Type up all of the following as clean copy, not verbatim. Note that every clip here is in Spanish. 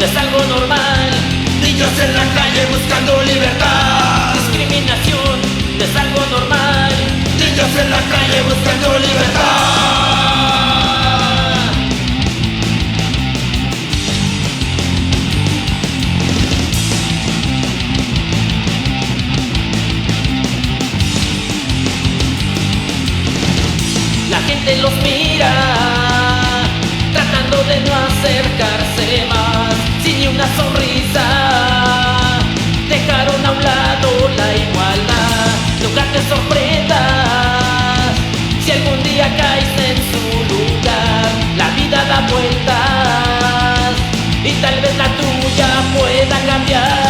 es algo normal. Niños en la calle buscando libertad. Discriminación es algo normal. Niños en la calle buscando libertad. La gente los mira, tratando de no acercarse más, sin ni una sonrisa. Dejaron a un lado la igualdad. Nunca te sorprendas si algún día caes en su lugar. La vida da vueltas y tal vez la tuya pueda cambiar.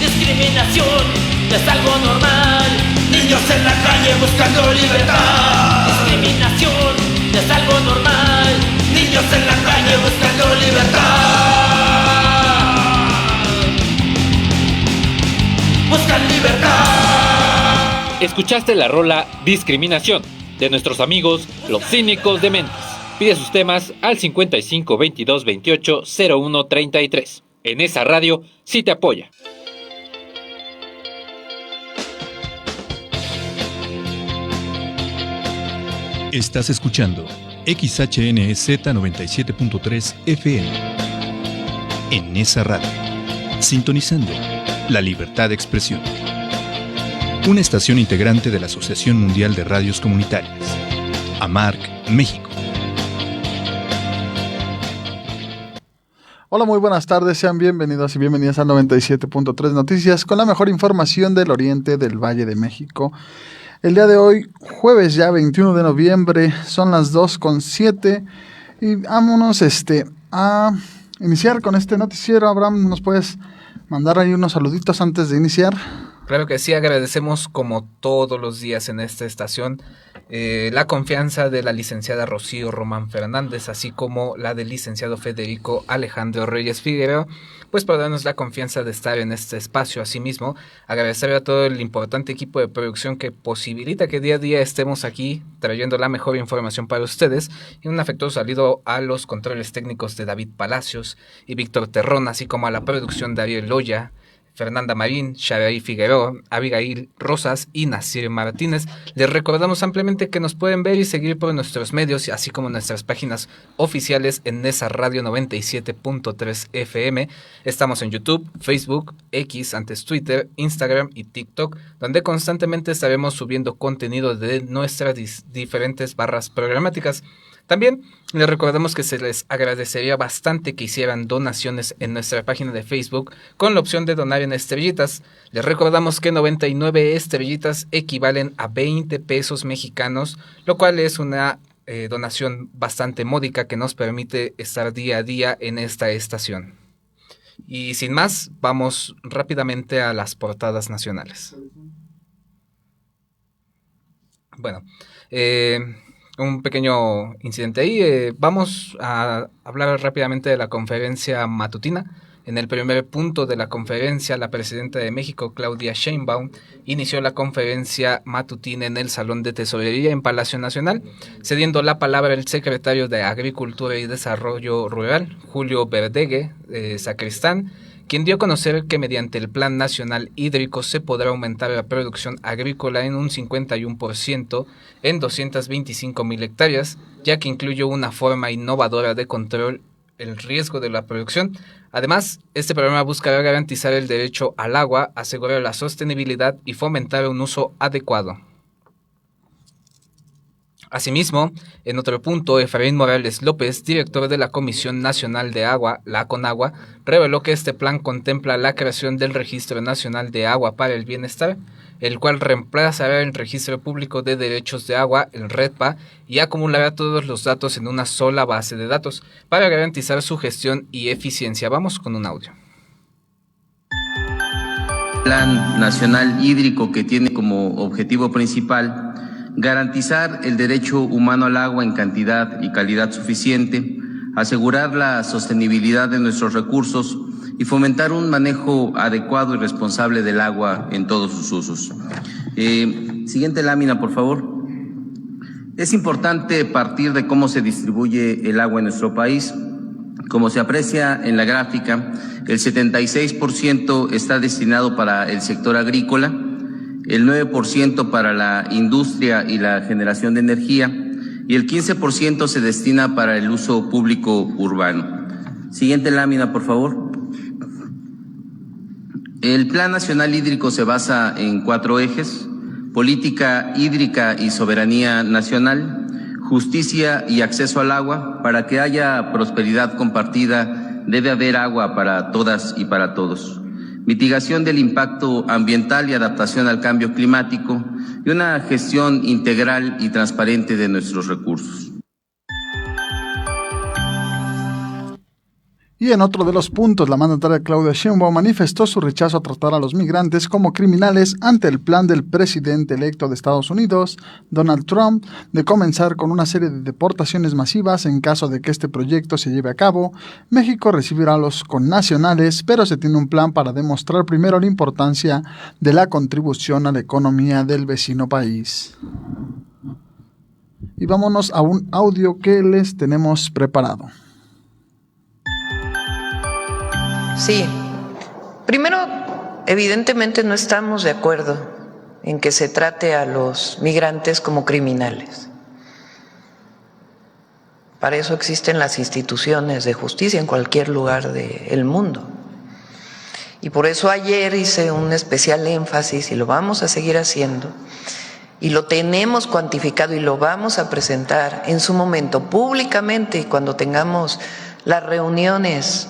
Discriminación es algo normal. Niños en la calle buscando libertad. Discriminación es algo normal. Niños en la calle buscando libertad. Buscan libertad. Escuchaste la rola Discriminación de nuestros amigos Los Cínicos Dementes. Pide sus temas al 55 22 28 01 33. En esa radio sí te apoya. Estás escuchando XHNZ 97.3 FM. En esa radio, sintonizando la libertad de expresión. Una estación integrante de la Asociación Mundial de Radios Comunitarias, AMARC, México. Hola, muy buenas tardes, sean bienvenidos y bienvenidas al 97.3 Noticias con la mejor información del oriente del Valle de México. El día de hoy, jueves ya 21 de noviembre, son las 2:07 y vámonos a iniciar con este noticiero. Abraham, ¿nos puedes mandar ahí unos saluditos antes de iniciar? Claro que sí, agradecemos como todos los días en esta estación la confianza de la licenciada Rocío Román Fernández, así como la del licenciado Federico Alejandro Reyes Figueroa, pues por darnos la confianza de estar en este espacio. Asimismo, agradecer a todo el importante equipo de producción que posibilita que día a día estemos aquí trayendo la mejor información para ustedes, y un afectuoso saludo a los controles técnicos de David Palacios y Víctor Terrón, así como a la producción de Ariel Loya, Fernanda Marín, Xavier Figueroa, Abigail Rosas y Nasir Martínez. Les recordamos ampliamente que nos pueden ver y seguir por nuestros medios, así como nuestras páginas oficiales en esa radio 97.3 FM. Estamos en YouTube, Facebook, X, antes Twitter, Instagram y TikTok, donde constantemente estaremos subiendo contenido de nuestras diferentes barras programáticas. También les recordamos que se les agradecería bastante que hicieran donaciones en nuestra página de Facebook con la opción de donar en estrellitas. Les recordamos que 99 estrellitas equivalen a 20 pesos mexicanos, lo cual es una donación bastante módica que nos permite estar día a día en esta estación. Y sin más, vamos rápidamente a las portadas nacionales. Bueno, un pequeño incidente ahí. Vamos a hablar rápidamente de la conferencia matutina. En el primer punto de la conferencia, la presidenta de México, Claudia Sheinbaum, inició la conferencia matutina en el Salón de Tesorería en Palacio Nacional, cediendo la palabra al secretario de Agricultura y Desarrollo Rural, Julio Verdegue Sacristán, quien dio a conocer que mediante el Plan Nacional Hídrico se podrá aumentar la producción agrícola en un 51% en 225,000 hectáreas, ya que incluye una forma innovadora de control el riesgo de la producción. Además, este programa buscará garantizar el derecho al agua, asegurar la sostenibilidad y fomentar un uso adecuado. Asimismo, en otro punto, Efraín Morales López, director de la Comisión Nacional de Agua, la CONAGUA, reveló que este plan contempla la creación del Registro Nacional de Agua para el Bienestar, el cual reemplazará el Registro Público de Derechos de Agua, el REDPA, y acumulará todos los datos en una sola base de datos para garantizar su gestión y eficiencia. Vamos con un audio. Plan Nacional Hídrico, que tiene como objetivo principal garantizar el derecho humano al agua en cantidad y calidad suficiente, asegurar la sostenibilidad de nuestros recursos y fomentar un manejo adecuado y responsable del agua en todos sus usos. Siguiente lámina, por favor. Es importante partir de cómo se distribuye el agua en nuestro país. Como se aprecia en la gráfica, el 76% está destinado para el sector agrícola, el 9% para la industria y la generación de energía y el 15% se destina para el uso público urbano. Siguiente lámina, por favor. El Plan Nacional Hídrico se basa en 4 ejes: política hídrica y soberanía nacional, justicia y acceso al agua. Para que haya prosperidad compartida, debe haber agua para todas y para todos. Mitigación del impacto ambiental y adaptación al cambio climático, y una gestión integral y transparente de nuestros recursos. Y en otro de los puntos, la mandataria Claudia Sheinbaum manifestó su rechazo a tratar a los migrantes como criminales ante el plan del presidente electo de Estados Unidos, Donald Trump, de comenzar con una serie de deportaciones masivas. En caso de que este proyecto se lleve a cabo, México recibirá a los connacionales, pero se tiene un plan para demostrar primero la importancia de la contribución a la economía del vecino país. Y vámonos a un audio que les tenemos preparado. Sí, primero, evidentemente no estamos de acuerdo en que se trate a los migrantes como criminales. Para eso existen las instituciones de justicia en cualquier lugar del mundo. Y por eso ayer hice un especial énfasis, y lo vamos a seguir haciendo, y lo tenemos cuantificado y lo vamos a presentar en su momento públicamente, y cuando tengamos las reuniones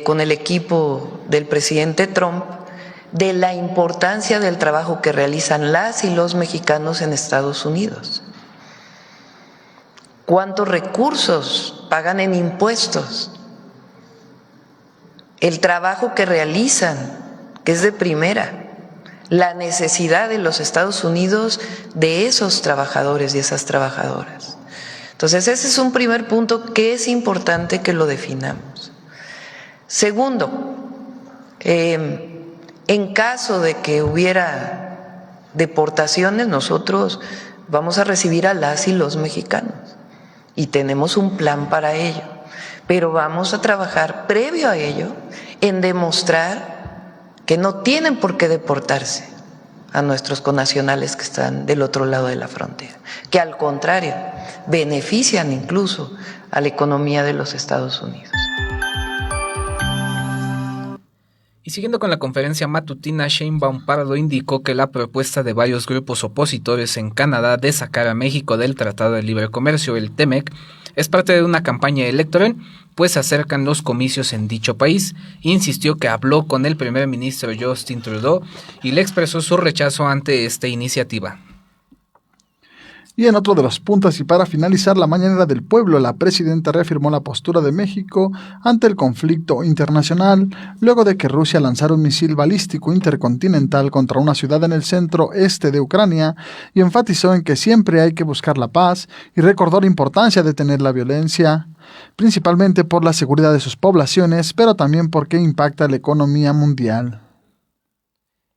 con el equipo del presidente Trump, de la importancia del trabajo que realizan las y los mexicanos en Estados Unidos. ¿Cuántos recursos pagan en impuestos? El trabajo que realizan, que es de primera, la necesidad de los Estados Unidos de esos trabajadores y esas trabajadoras. Entonces, ese es un primer punto que es importante que lo definamos. Segundo, en caso de que hubiera deportaciones, nosotros vamos a recibir a las y los mexicanos y tenemos un plan para ello, pero vamos a trabajar previo a ello en demostrar que no tienen por qué deportarse a nuestros connacionales que están del otro lado de la frontera, que al contrario, benefician incluso a la economía de los Estados Unidos. Y siguiendo con la conferencia matutina, Sheinbaum Pardo indicó que la propuesta de varios grupos opositores en Canadá de sacar a México del Tratado de Libre Comercio, el TEMEC, es parte de una campaña electoral, pues se acercan los comicios en dicho país. Insistió que habló con el primer ministro Justin Trudeau y le expresó su rechazo ante esta iniciativa. Y en otro de los puntos, y para finalizar la mañanera del pueblo, la presidenta reafirmó la postura de México ante el conflicto internacional, luego de que Rusia lanzara un misil balístico intercontinental contra una ciudad en el centro-este de Ucrania, y enfatizó en que siempre hay que buscar la paz, y recordó la importancia de detener la violencia, principalmente por la seguridad de sus poblaciones, pero también porque impacta la economía mundial.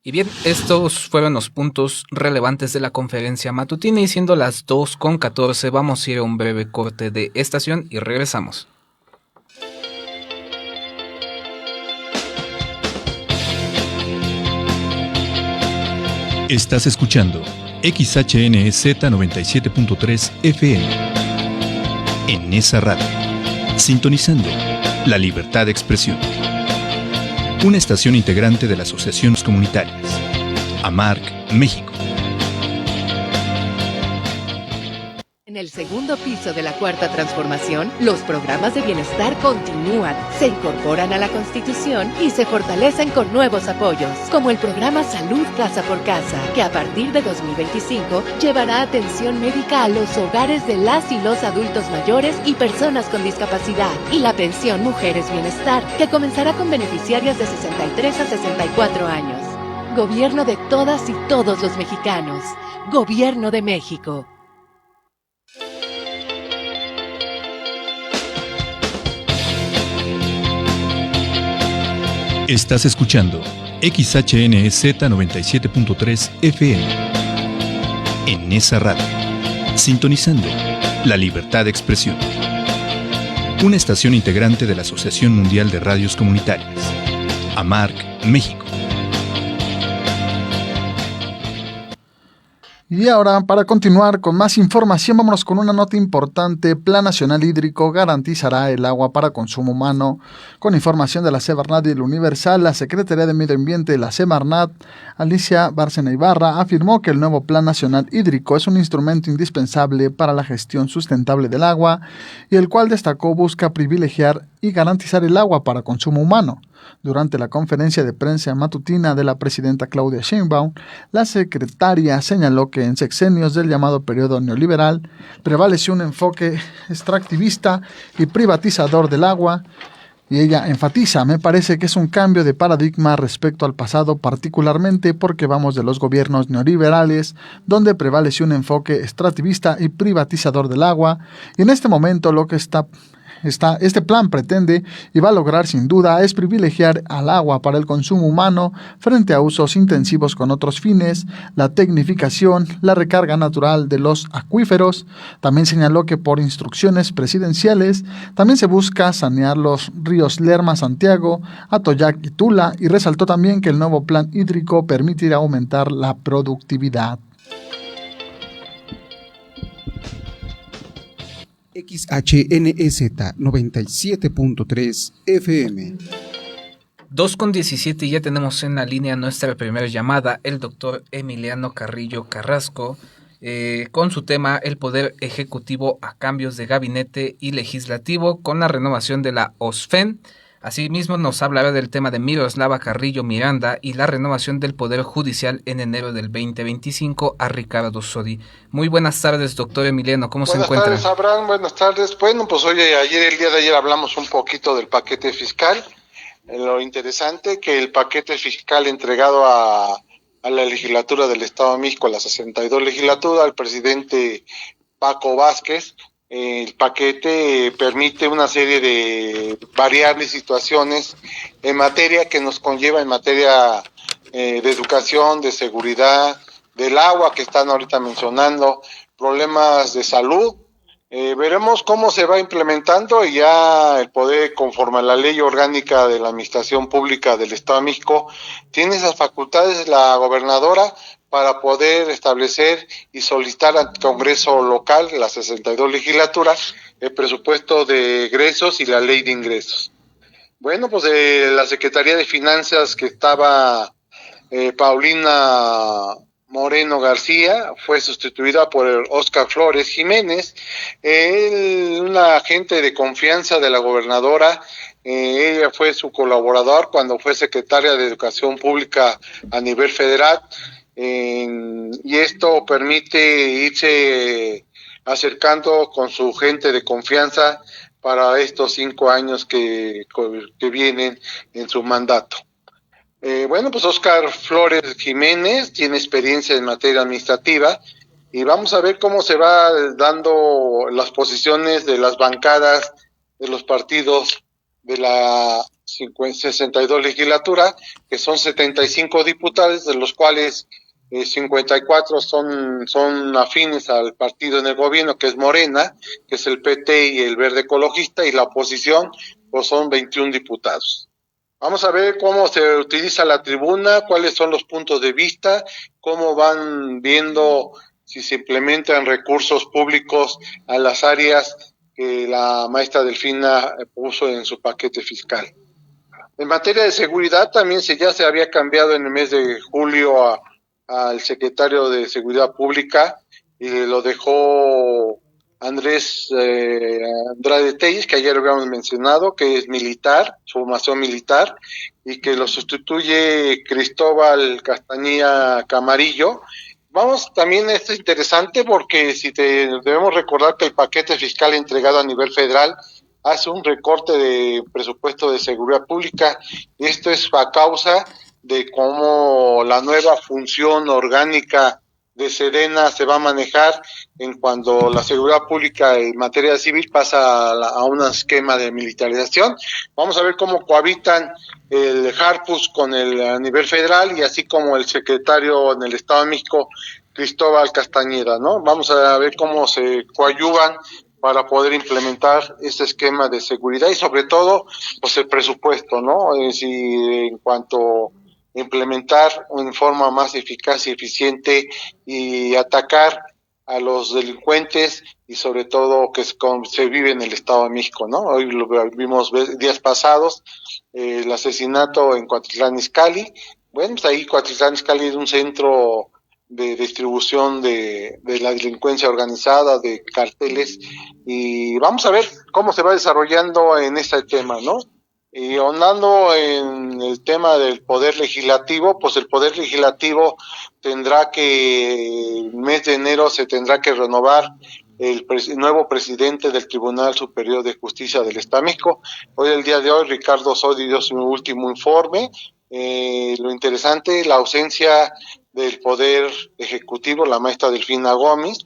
Y bien, estos fueron los puntos relevantes de la conferencia matutina, y siendo las 2:14 vamos a ir a un breve corte de estación y regresamos. Estás escuchando XHNZ 97.3 FM. En esa radio, sintonizando la libertad de expresión. Una estación integrante de las asociaciones comunitarias. AMARC, México. En el segundo piso de la Cuarta Transformación, los programas de bienestar continúan, se incorporan a la Constitución y se fortalecen con nuevos apoyos, como el programa Salud Casa por Casa, que a partir de 2025 llevará atención médica a los hogares de las y los adultos mayores y personas con discapacidad, y la pensión Mujeres Bienestar, que comenzará con beneficiarias de 63 a 64 años. Gobierno de todas y todos los mexicanos. Gobierno de México. Estás escuchando XHNZ 97.3 FM. En esa radio, sintonizando la libertad de expresión. una estación integrante de la Asociación Mundial de Radios Comunitarias. AMARC, México. Y ahora, para continuar con más información, vámonos con una nota importante. Plan Nacional Hídrico garantizará el agua para consumo humano. Con información de la Semarnat y el Universal, la Secretaría de Medio Ambiente de la Semarnat, Alicia Bárcena Ibarra, afirmó que el nuevo Plan Nacional Hídrico es un instrumento indispensable para la gestión sustentable del agua y el cual destacó busca privilegiar y garantizar el agua para consumo humano. Durante la conferencia de prensa matutina de la presidenta Claudia Sheinbaum, la secretaria señaló que en sexenios del llamado periodo neoliberal prevaleció un enfoque extractivista y privatizador del agua, y ella enfatiza: me parece que es un cambio de paradigma respecto al pasado, particularmente porque vamos de los gobiernos neoliberales, donde prevaleció un enfoque extractivista y privatizador del agua, y en este momento lo que este plan pretende y va a lograr sin duda es privilegiar al agua para el consumo humano frente a usos intensivos con otros fines, la tecnificación, la recarga natural de los acuíferos. También señaló que por instrucciones presidenciales también se busca sanear los ríos Lerma, Santiago, Atoyac y Tula, y resaltó también que el nuevo plan hídrico permitirá aumentar la productividad. XHNEZ 97.3 FM. 2:17, ya tenemos en la línea nuestra primera llamada, el doctor Emiliano Carrillo Carrasco, con su tema el Poder Ejecutivo a cambios de gabinete y legislativo con la renovación de la OSFEN. Asimismo nos hablará del tema de Miroslava Carrillo Miranda y la renovación del Poder Judicial en enero del 2025 a Ricardo Sodi. Muy buenas tardes, doctor Emiliano, ¿cómo se encuentra? Buenas tardes, Abraham, buenas tardes. Bueno, pues el día de ayer hablamos un poquito del paquete fiscal. Lo interesante que el paquete fiscal entregado a la legislatura del Estado de México, a la 62 legislatura, al presidente Paco Vázquez, el paquete permite una serie de variables, situaciones en materia que nos conlleva en materia de educación, de seguridad, del agua que están ahorita mencionando, problemas de salud. Veremos cómo se va implementando y ya el poder, conforme a la ley orgánica de la Administración Pública del Estado de México, tiene esas facultades la gobernadora para poder establecer y solicitar al Congreso local, la 62 legislatura, el presupuesto de egresos y la ley de ingresos. Bueno, pues la Secretaría de Finanzas que estaba Paulina Moreno García fue sustituida por Óscar Flores Jiménez, una agente de confianza de la gobernadora. Ella fue su colaborador cuando fue secretaria de Educación Pública a nivel federal. Y esto permite irse acercando con su gente de confianza para estos 5 años que vienen en su mandato. Bueno, pues Óscar Flores Jiménez tiene experiencia en materia administrativa y vamos a ver cómo se va dando las posiciones de las bancadas de los partidos de la 62 legislatura, que son 75 diputados, de los cuales 54 son afines al partido en el gobierno, que es Morena, que es el PT y el Verde Ecologista, y la oposición pues son 21 diputados. Vamos a ver cómo se utiliza la tribuna, cuáles son los puntos de vista, cómo van viendo si se implementan recursos públicos a las áreas que la maestra Delfina puso en su paquete fiscal. En materia de seguridad también ya se había cambiado en el mes de julio al secretario de Seguridad Pública y lo dejó Andrés Andrade Telles, que ayer habíamos mencionado, que es militar, formación militar, y que lo sustituye Cristóbal Castañeda Camarillo. También esto es interesante porque debemos recordar que el paquete fiscal entregado a nivel federal hace un recorte de presupuesto de seguridad pública, y esto es a causa de cómo la nueva función orgánica de Sedena se va a manejar en cuando la seguridad pública en materia civil pasa a un esquema de militarización. Vamos a ver cómo cohabitan el Harpus con a nivel federal y así como el secretario en el Estado de México, Cristóbal Castañeda, ¿no? Vamos a ver cómo se coadyuvan para poder implementar este esquema de seguridad y sobre todo pues el presupuesto, ¿no? Es decir, en cuanto a implementar en forma más eficaz y eficiente y atacar a los delincuentes y sobre todo que se vive en el Estado de México, ¿no? Hoy lo vimos días pasados, el asesinato en Cuautitlán Izcalli. Bueno, pues ahí Cuautitlán Izcalli es un centro de distribución de la delincuencia organizada, de carteles, y vamos a ver cómo se va desarrollando en este tema, ¿no? Y ahondando en el tema del Poder Legislativo, pues el Poder Legislativo tendrá que, el mes de enero se tendrá que renovar el nuevo presidente del Tribunal Superior de Justicia del Estado de México. Hoy, el día de hoy, Ricardo Sodi dio su último informe. Lo interesante, la ausencia del Poder Ejecutivo, la maestra Delfina Gómez,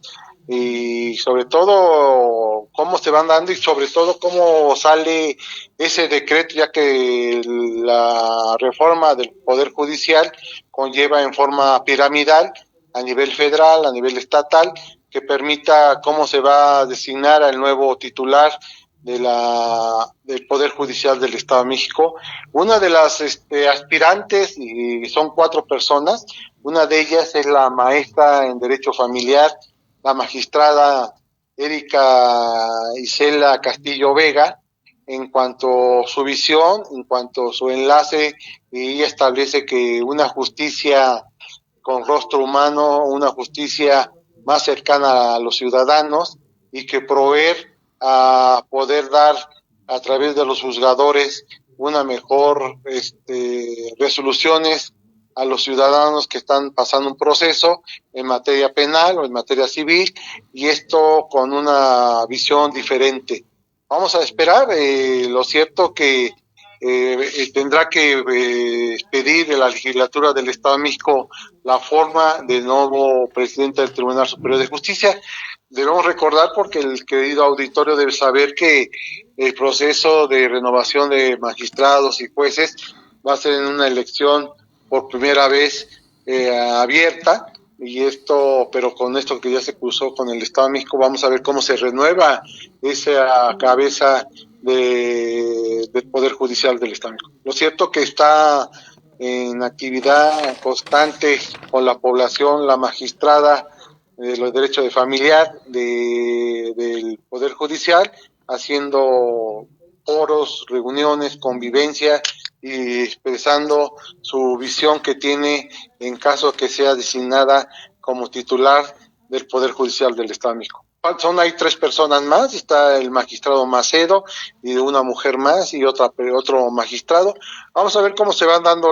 y sobre todo cómo se van dando y sobre todo cómo sale ese decreto, ya que la reforma del Poder Judicial conlleva en forma piramidal a nivel federal, a nivel estatal, que permita cómo se va a designar al nuevo titular del Poder Judicial del Estado de México. Una de las aspirantes, y son 4 personas, una de ellas es la maestra en Derecho Familiar, la magistrada Erika Isela Castillo Vega, en cuanto a su visión, en cuanto a su enlace, y ella establece que una justicia con rostro humano, una justicia más cercana a los ciudadanos, y que proveer a poder dar a través de los juzgadores una mejor resoluciones a los ciudadanos que están pasando un proceso en materia penal o en materia civil, y esto con una visión diferente. Vamos a esperar. Lo cierto que tendrá que pedir de la legislatura del Estado de México la forma del nuevo presidente del Tribunal Superior de Justicia. Debemos recordar, porque el querido auditorio debe saber, que el proceso de renovación de magistrados y jueces va a ser en una elección por primera vez abierta, y esto, pero con esto que ya se cruzó con el Estado de México, vamos a ver cómo se renueva esa cabeza del Poder Judicial del Estado de México. Lo cierto que está en actividad constante con la población, la magistrada de los derechos de familiar del Poder Judicial, haciendo foros, reuniones, convivencia y expresando su visión que tiene en caso que sea designada como titular del Poder Judicial del Estado de México. Hay 3 personas más, está el magistrado Macedo y una mujer más y otro magistrado. Vamos a ver cómo se van dando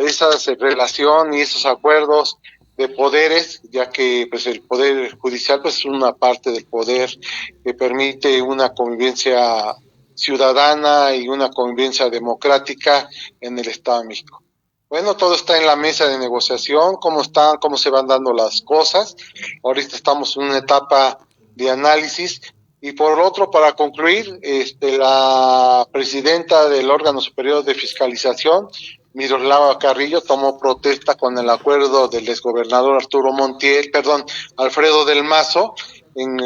esas relaciones y esos acuerdos de poderes, ya que pues el Poder Judicial pues es una parte del poder que permite una convivencia ciudadana y una convivencia democrática en el Estado de México. Bueno, todo está en la mesa de negociación, cómo se van dando las cosas. Ahorita estamos en una etapa de análisis. Y por otro, para concluir, la presidenta del órgano superior de fiscalización, Miroslava Carrillo, tomó protesta con el acuerdo del exgobernador Alfredo del Mazo,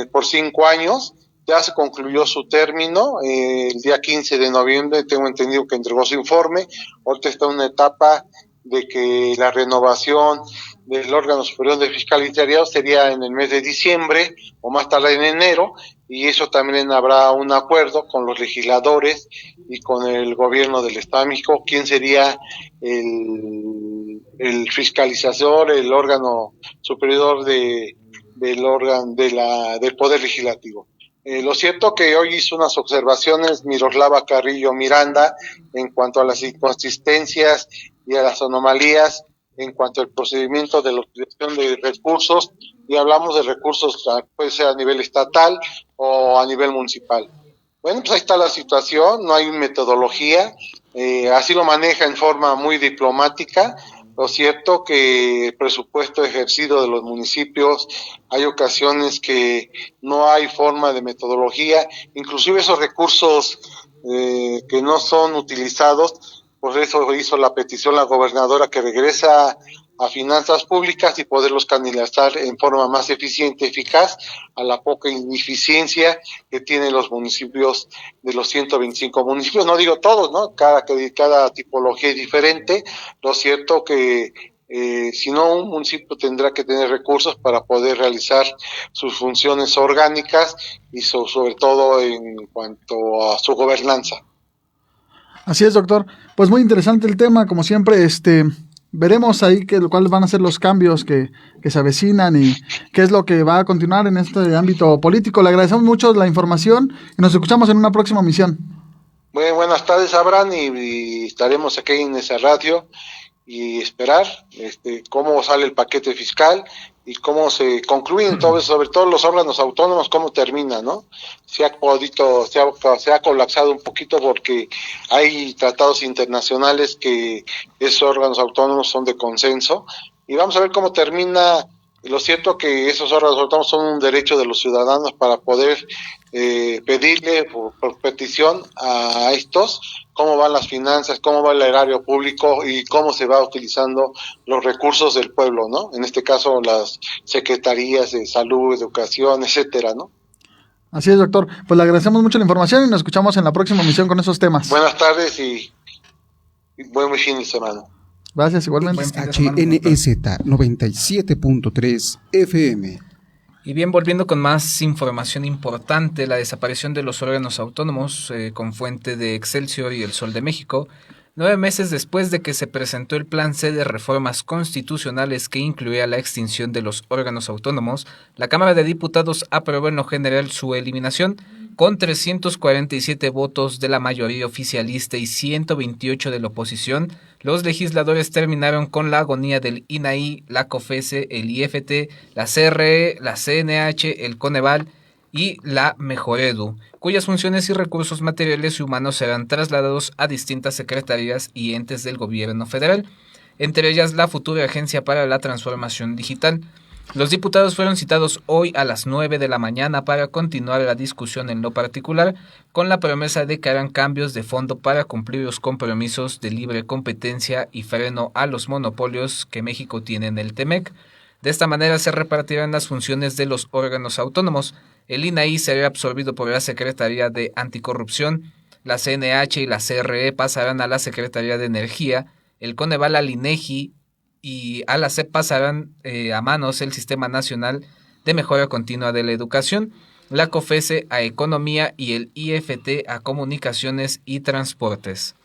por 5 años. Ya se concluyó su término, el día 15 de noviembre, tengo entendido que entregó su informe. Ahorita está en una etapa de que la renovación del órgano superior de fiscalización sería en el mes de diciembre o más tarde en enero, y eso también habrá un acuerdo con los legisladores y con el gobierno del Estado de México, quién sería el fiscalizador, el órgano superior del Poder Legislativo. Lo cierto que hoy hizo unas observaciones Miroslava Carrillo Miranda en cuanto a las inconsistencias y a las anomalías en cuanto al procedimiento de la utilización de recursos, y hablamos de recursos, puede ser a nivel estatal o a nivel municipal. Bueno, pues ahí está la situación, no hay metodología, así lo maneja en forma muy diplomática. Lo cierto que el presupuesto ejercido de los municipios, hay ocasiones que no hay forma de metodología, inclusive esos recursos que no son utilizados. Por eso hizo la petición la gobernadora que regresa a finanzas públicas y poderlos canalizar en forma más eficiente, eficaz, a la poca ineficiencia que tienen los municipios de los 125 municipios. No digo todos, ¿no? Cada tipología es diferente. Lo cierto que si no, un municipio tendrá que tener recursos para poder realizar sus funciones orgánicas y sobre todo en cuanto a su gobernanza. Así es, doctor. Pues muy interesante el tema, como siempre, veremos ahí cuáles van a ser los cambios que se avecinan y qué es lo que va a continuar en este ámbito político. Le agradecemos mucho la información y nos escuchamos en una próxima emisión. Buenas tardes, Abraham, y estaremos aquí en esa radio y esperar cómo sale el paquete fiscal y cómo se concluyen todo eso, sobre todo los órganos autónomos, cómo termina, ¿no? Se ha colapsado un poquito porque hay tratados internacionales que esos órganos autónomos son de consenso, y vamos a ver cómo termina. Lo cierto que esos órganos autónomos son un derecho de los ciudadanos para poder pedirle por petición a estos cómo van las finanzas, cómo va el erario público y cómo se va utilizando los recursos del pueblo, ¿no? En este caso las secretarías de salud, educación, etcétera, ¿no? Así es, doctor. Pues le agradecemos mucho la información y nos escuchamos en la próxima emisión con esos temas. Buenas tardes y buen fin de semana. Gracias, igualmente. HNS 97.3 FM. Y bien, volviendo con más información importante, la desaparición de los órganos autónomos con fuente de Excelsior y El Sol de México, 9 meses después de que se presentó el Plan C de reformas constitucionales que incluía la extinción de los órganos autónomos, la Cámara de Diputados aprobó en lo general su eliminación, con 347 votos de la mayoría oficialista y 128 de la oposición. Los legisladores terminaron con la agonía del INAI, la COFESE, el IFT, la CRE, la CNH, el Coneval y la Mejoredu, cuyas funciones y recursos materiales y humanos serán trasladados a distintas secretarías y entes del gobierno federal, entre ellas la futura Agencia para la Transformación Digital. Los diputados fueron citados hoy a las 9 de la mañana para continuar la discusión en lo particular, con la promesa de que harán cambios de fondo para cumplir los compromisos de libre competencia y freno a los monopolios que México tiene en el TEMEC. De esta manera se repartirán las funciones de los órganos autónomos. El INAI será absorbido por la Secretaría de Anticorrupción, la CNH y la CRE pasarán a la Secretaría de Energía, el Coneval al INEGI, y a la SEP pasarán a manos el Sistema Nacional de Mejora Continua de la Educación, la COFESE a Economía y el IFT a Comunicaciones y Transportes.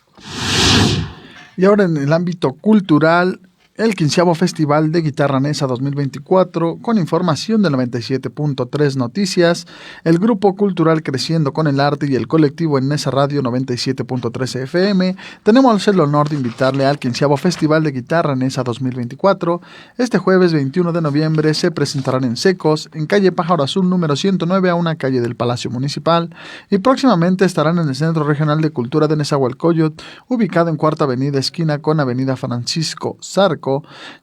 Y ahora en el ámbito cultural, el 15º Festival de Guitarra Nesa 2024, con información del 97.3 Noticias, el grupo cultural Creciendo con el Arte y el colectivo en Nesa Radio 97.3 FM, tenemos el honor de invitarle al 15º Festival de Guitarra Nesa 2024. Este jueves 21 de noviembre se presentarán en Secos, en calle Pájaro Azul número 109 a una calle del Palacio Municipal, y próximamente estarán en el Centro Regional de Cultura de Nezahualcóyotl, ubicado en Cuarta Avenida esquina con Avenida Francisco Zarco.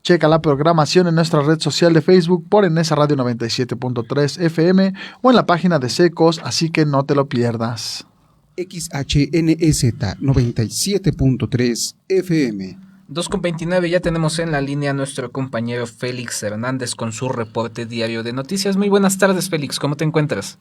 Checa la programación en nuestra red social de Facebook por Enesa Radio 97.3 FM o en la página de Secos, así que no te lo pierdas. XHNEZ 97.3 FM. 2:29, ya tenemos en la línea a nuestro compañero Félix Hernández con su reporte diario de noticias. Muy buenas tardes, Félix, ¿cómo te encuentras?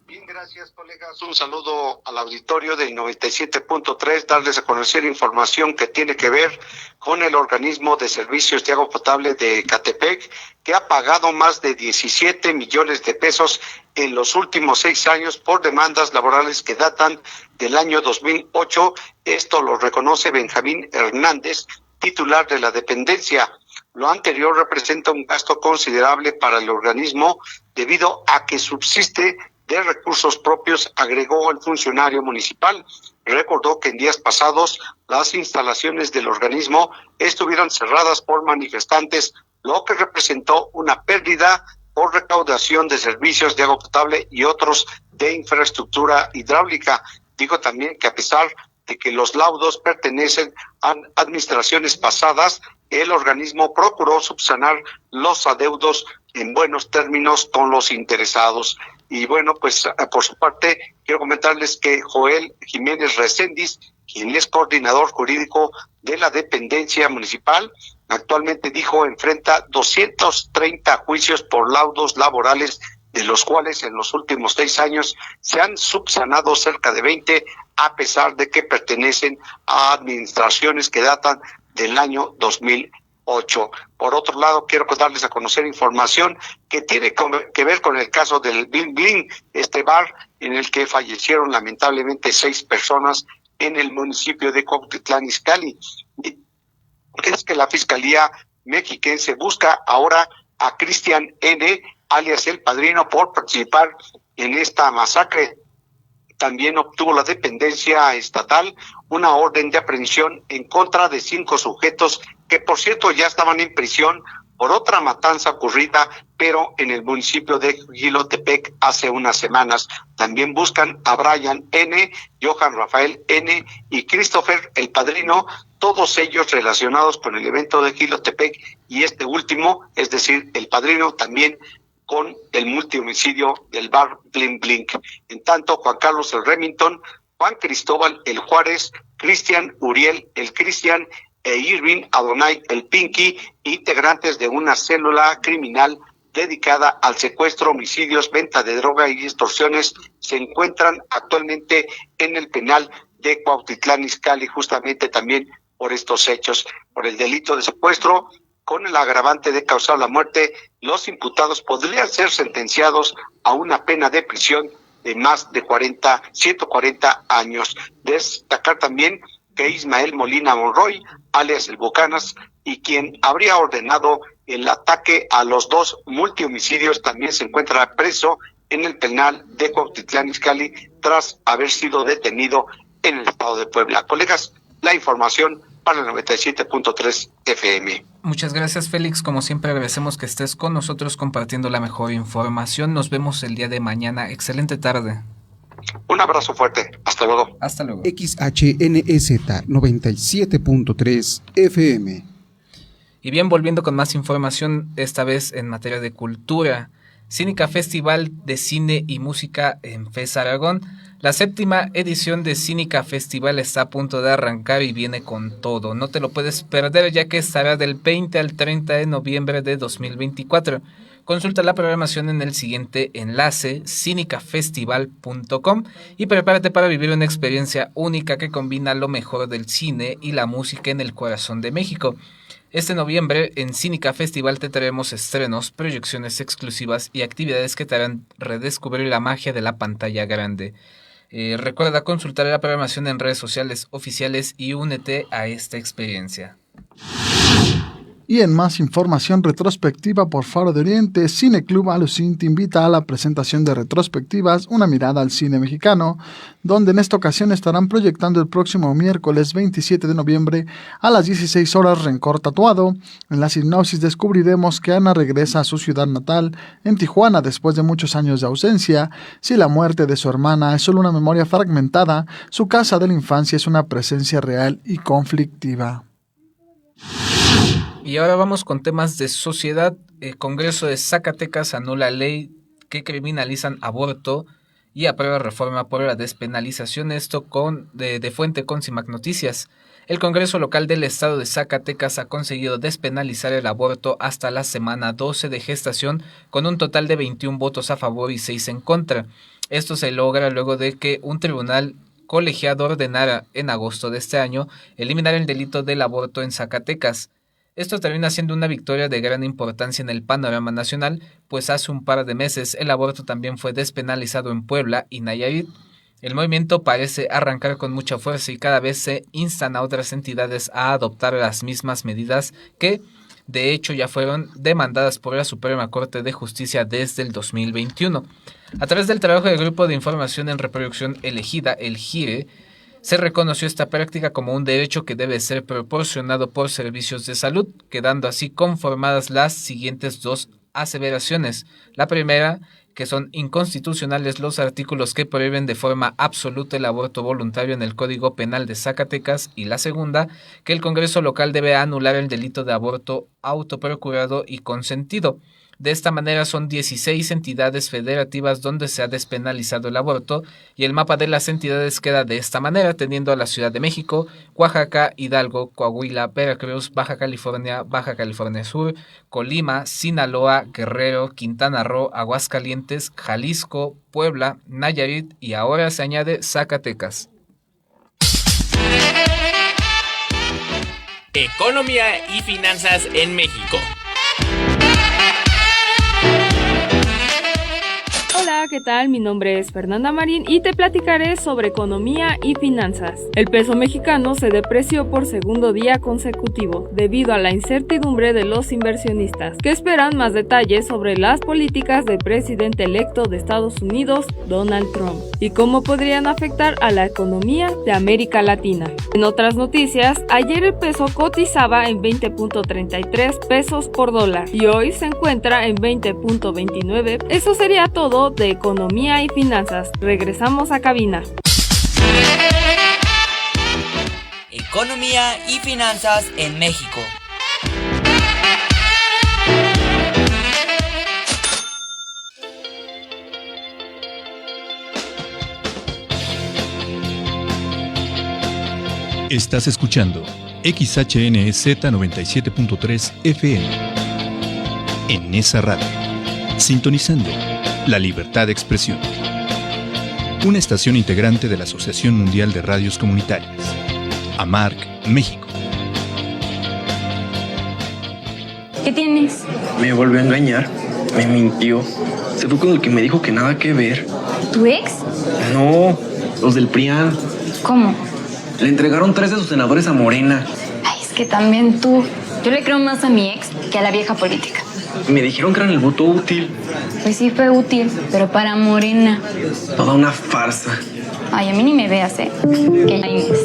Bien, gracias, colegas. Un saludo al auditorio del 97.3, darles a conocer información que tiene que ver con el organismo de servicios de agua potable de Ecatepec, que ha pagado más de 17 millones de pesos en los últimos 6 años por demandas laborales que datan del año 2008. Esto lo reconoce Benjamín Hernández, titular de la dependencia. Lo anterior representa un gasto considerable para el organismo debido a que subsiste de recursos propios, agregó el funcionario municipal. Recordó que en días pasados las instalaciones del organismo estuvieron cerradas por manifestantes, lo que representó una pérdida por recaudación de servicios de agua potable y otros de infraestructura hidráulica. Dijo también que a pesar de que los laudos pertenecen a administraciones pasadas, el organismo procuró subsanar los adeudos en buenos términos con los interesados. Y bueno, pues por su parte, quiero comentarles que Joel Jiménez Recendis, quien es coordinador jurídico de la dependencia municipal. Actualmente, dijo, enfrenta 230 juicios por laudos laborales, de los cuales en los últimos 6 años se han subsanado cerca de 20, a pesar de que pertenecen a administraciones que datan del año 2008. Por otro lado, quiero darles a conocer información que tiene que ver con el caso del Bling Bling, este bar en el que fallecieron lamentablemente 6 personas en el municipio de Cuautitlán Izcalli. Es que la Fiscalía Mexiquense busca ahora a Cristian N., alias El Padrino, por participar en esta masacre. También obtuvo la dependencia estatal una orden de aprehensión en contra de 5 sujetos que, por cierto, ya estaban en prisión por otra matanza ocurrida, pero en el municipio de Jilotepec hace unas semanas. También buscan a Brian N., Johan Rafael N. y Christopher El Padrino, todos ellos relacionados con el evento de Jilotepec, y este último, es decir, El Padrino, también con el multihomicidio del bar Bling Bling. En tanto, Juan Carlos el Remington, Juan Cristóbal el Juárez, Cristian Uriel el Cristian e Irving Adonai el Pinky, integrantes de una célula criminal dedicada al secuestro, homicidios, venta de droga y extorsiones, se encuentran actualmente en el penal de Cuautitlán Izcalli, justamente también por estos hechos. Por el delito de secuestro, con el agravante de causar la muerte, los imputados podrían ser sentenciados a una pena de prisión de más de 140 años. Destacar también que Ismael Molina Monroy, alias El Bucanas, y quien habría ordenado el ataque a los 2 multihomicidios, también se encuentra preso en el penal de Cuautitlán Izcalli tras haber sido detenido en el estado de Puebla. Colegas, la información para el 97.3 FM. Muchas gracias, Félix. Como siempre, agradecemos que estés con nosotros compartiendo la mejor información. Nos vemos el día de mañana. Excelente tarde. Un abrazo fuerte. Hasta luego. Hasta luego. XHNEZ 97.3 FM. Y bien, volviendo con más información, esta vez en materia de cultura. Cínica Festival de Cine y Música en FES Aragón. La 7ª edición de Cínica Festival está a punto de arrancar y viene con todo. No te lo puedes perder, ya que estará del 20 al 30 de noviembre de 2024. Consulta la programación en el siguiente enlace, cinicafestival.com, y prepárate para vivir una experiencia única que combina lo mejor del cine y la música en el corazón de México. Este noviembre en Cínica Festival te traemos estrenos, proyecciones exclusivas y actividades que te harán redescubrir la magia de la pantalla grande. Recuerda consultar la programación en redes sociales oficiales y únete a esta experiencia. Y en más información retrospectiva por Faro de Oriente, Cineclub Alucin te invita a la presentación de retrospectivas Una mirada al cine mexicano, donde en esta ocasión estarán proyectando el próximo miércoles 27 de noviembre a las 16 horas Rencor Tatuado. En la sinopsis descubriremos que Ana regresa a su ciudad natal, en Tijuana, después de muchos años de ausencia. Si la muerte de su hermana es solo una memoria fragmentada, su casa de la infancia es una presencia real y conflictiva. Y ahora vamos con temas de sociedad. El Congreso de Zacatecas anula ley que criminalizan aborto y aprueba reforma por la despenalización. Esto de fuente con CIMAC Noticias. El Congreso local del estado de Zacatecas ha conseguido despenalizar el aborto hasta la semana 12 de gestación con un total de 21 votos a favor y 6 en contra. Esto se logra luego de que un tribunal colegiado ordenara en agosto de este año eliminar el delito del aborto en Zacatecas. Esto termina siendo una victoria de gran importancia en el panorama nacional, pues hace un par de meses el aborto también fue despenalizado en Puebla y Nayarit. El movimiento parece arrancar con mucha fuerza y cada vez se instan a otras entidades a adoptar las mismas medidas que, de hecho, ya fueron demandadas por la Suprema Corte de Justicia desde el 2021. A través del trabajo del Grupo de Información en Reproducción Elegida, el GIRE, se reconoció esta práctica como un derecho que debe ser proporcionado por servicios de salud, quedando así conformadas las siguientes 2 aseveraciones. La primera, que son inconstitucionales los artículos que prohíben de forma absoluta el aborto voluntario en el Código Penal de Zacatecas, y la segunda, que el Congreso local debe anular el delito de aborto autoprocurado y consentido. De esta manera son 16 entidades federativas donde se ha despenalizado el aborto y el mapa de las entidades queda de esta manera, teniendo a la Ciudad de México, Oaxaca, Hidalgo, Coahuila, Veracruz, Baja California Sur, Colima, Sinaloa, Guerrero, Quintana Roo, Aguascalientes, Jalisco, Puebla, Nayarit y ahora se añade Zacatecas. Economía y finanzas en México. Hola, ¿qué tal? Mi nombre es Fernanda Marín y te platicaré sobre economía y finanzas. El peso mexicano se depreció por segundo día consecutivo debido a la incertidumbre de los inversionistas, que esperan más detalles sobre las políticas del presidente electo de Estados Unidos, Donald Trump, y cómo podrían afectar a la economía de América Latina. En otras noticias, ayer el peso cotizaba en 20.33 pesos por dólar y hoy se encuentra en 20.29. Eso sería todo de economía y finanzas. Regresamos a cabina. Economía y finanzas en México. Estás escuchando XHNZ 97.3 FM. En esa radio, sintonizando la libertad de expresión. Una estación integrante de la Asociación Mundial de Radios Comunitarias. AMARC, México. ¿Qué tienes? Me volvió a engañar, me mintió. Se fue con el que me dijo que nada que ver. ¿Tu ex? No, los del PRIAN. ¿Cómo? Le entregaron 3 de sus senadores a Morena. Ay, es que también tú. Yo le creo más a mi ex que a la vieja política. Me dijeron que eran el voto útil. Pues sí fue útil, pero para Morena. Toda una farsa. Ay, a mí ni me veas, ¿eh? Que ya Inés.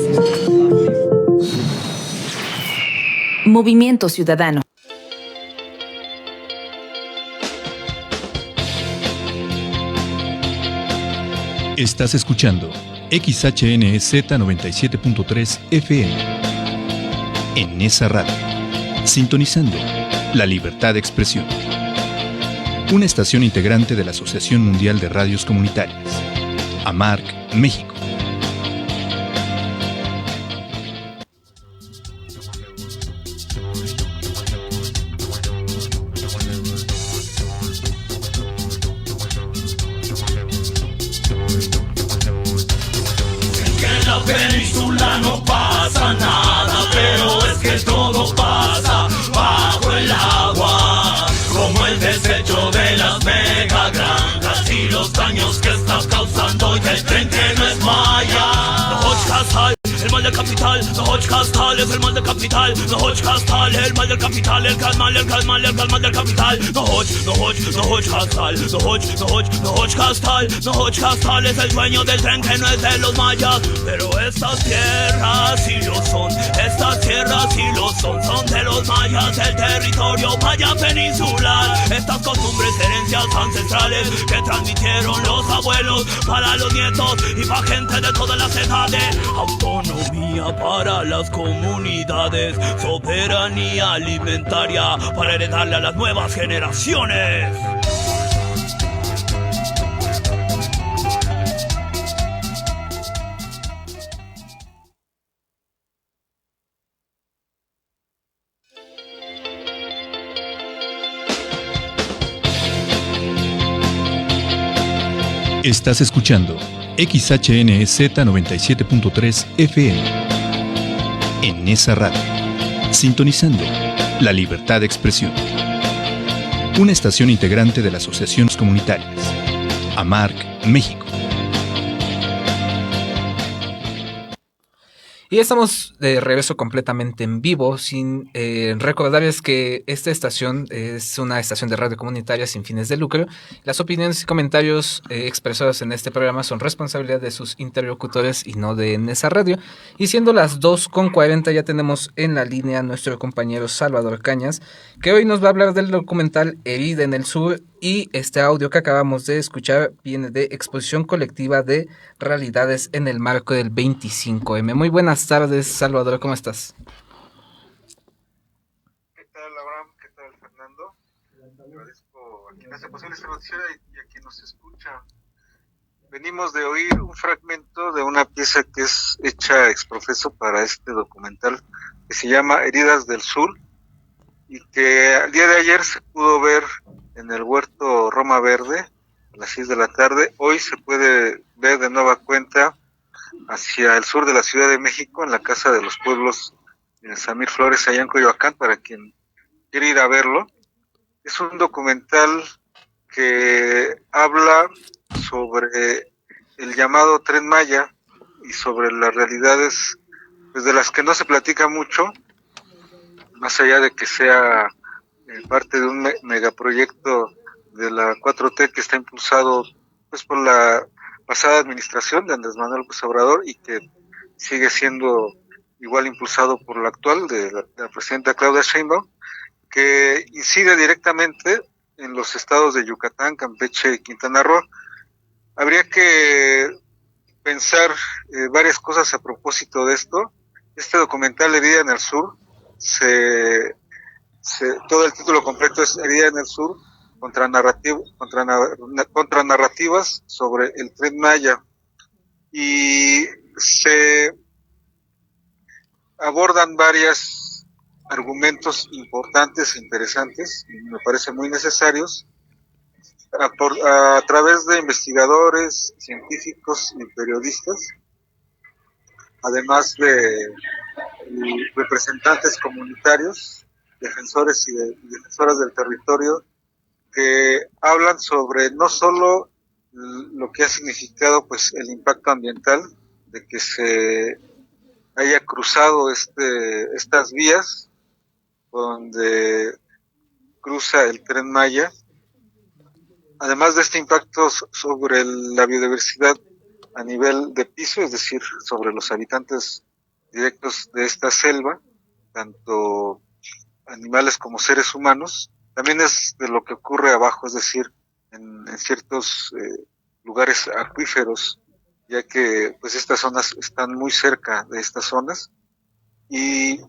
Movimiento Ciudadano. Estás escuchando XHNZ 97.3 FM. En esa radio, sintonizando la libertad de expresión. Una estación integrante de la Asociación Mundial de Radios Comunitarias. AMARC, México. En la península no pasa nada, pero es que todo pasa bajo el agua, como el desecho de las megagranjas y los daños que está causando ya el tren que no es Maya. No Castal, el mal del capital, no Castal es el mal del capital, no Castal, el mal del capital, el mal del capital, no Castal, no Castal es el dueño del tren que no es de los mayas, pero estas tierras sí lo son, son de los mayas, el territorio maya peninsular, estas costumbres, herencias ancestrales que transmitieron los abuelos para los nietos y para gente de todas las edades. Autonomía para las comunidades, soberanía alimentaria para heredarle a las nuevas generaciones. Estás escuchando XHNZ 97.3 FM. En esa radio, sintonizando la libertad de expresión. Una estación integrante de las asociaciones comunitarias. AMARC, México. Y estamos de regreso completamente en vivo, sin recordarles que esta estación es una estación de radio comunitaria sin fines de lucro. Las opiniones y comentarios expresados en este programa son responsabilidad de sus interlocutores y no de Nesa Radio. Y siendo las 2:40 ya tenemos en la línea a nuestro compañero Salvador Cañas, que hoy nos va a hablar del documental Herida en el Sur. Y este audio que acabamos de escuchar viene de Exposición Colectiva de Realidades en el marco del 25M. Muy buenas tardes, Salvador, ¿cómo estás? ¿Qué tal, Abraham? ¿Qué tal, Fernando? Agradezco hace posible esta noticiera y a quien nos escucha. Venimos de oír un fragmento de una pieza que es hecha exprofeso para este documental que se llama Heridas del Sur y que el día de ayer se pudo ver en el huerto Roma Verde a las 6 de la tarde. Hoy se puede ver de nueva cuenta hacia el sur de la Ciudad de México, en la Casa de los Pueblos de Samir Flores, allá en Coyoacán, para quien quiere ir a verlo. Es un documental que habla sobre el llamado Tren Maya y sobre las realidades pues, de las que no se platica mucho, más allá de que sea parte de un megaproyecto de la 4T que está impulsado pues por la pasada administración de Andrés Manuel López Obrador y que sigue siendo igual impulsado por la actual de la presidenta Claudia Sheinbaum, que incide directamente en los estados de Yucatán, Campeche y Quintana Roo. Habría que pensar varias cosas a propósito de esto. Este documental, Herida en el Sur, todo el título completo es Herida en el Sur, contranarrativas sobre el Tren Maya, y se abordan varios argumentos importantes e interesantes y me parece muy necesarios a través de investigadores, científicos y periodistas, además de representantes comunitarios, defensores y defensoras del territorio, que hablan sobre no solo lo que ha significado pues el impacto ambiental de que se haya cruzado estas vías donde cruza el Tren Maya, además de este impacto sobre la biodiversidad a nivel de piso, es decir, sobre los habitantes directos de esta selva, tanto animales como seres humanos. También es de lo que ocurre abajo, es decir, en ciertos lugares acuíferos, ya que pues estas zonas están muy cerca de estas zonas, y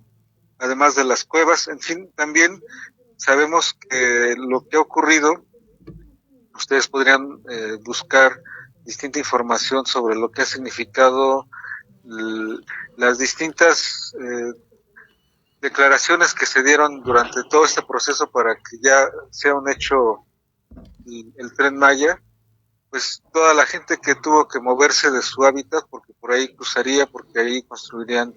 además de las cuevas, en fin, también sabemos que lo que ha ocurrido, ustedes podrían buscar distinta información sobre lo que ha significado las distintas declaraciones que se dieron durante todo este proceso para que ya sea un hecho el Tren Maya, pues toda la gente que tuvo que moverse de su hábitat, porque por ahí cruzaría, porque ahí construirían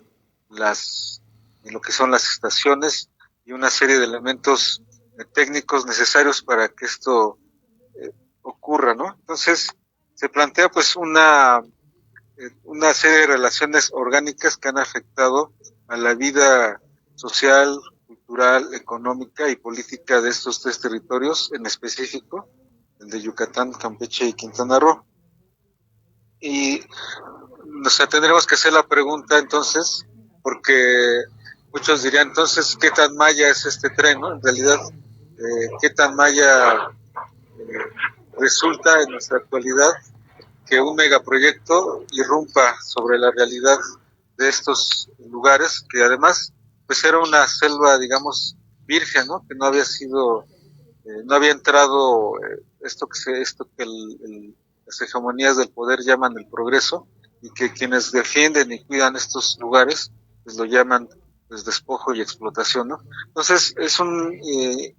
lo que son las estaciones y una serie de elementos técnicos necesarios para que esto ocurra, ¿no? Entonces se plantea pues una serie de relaciones orgánicas que han afectado a la vida social, cultural, económica y política de estos tres territorios, en específico el de Yucatán, Campeche y Quintana Roo. Y tendremos que hacer la pregunta entonces, porque muchos dirían entonces qué tan maya es este tren, ¿no? En realidad, qué tan maya resulta en nuestra actualidad que un megaproyecto irrumpa sobre la realidad de estos lugares, que además pues era una selva, digamos, virgen, ¿no? Que no había sido, no había entrado esto que las hegemonías del poder llaman el progreso, y que quienes defienden y cuidan estos lugares pues lo llaman pues despojo y explotación, ¿no? Entonces es un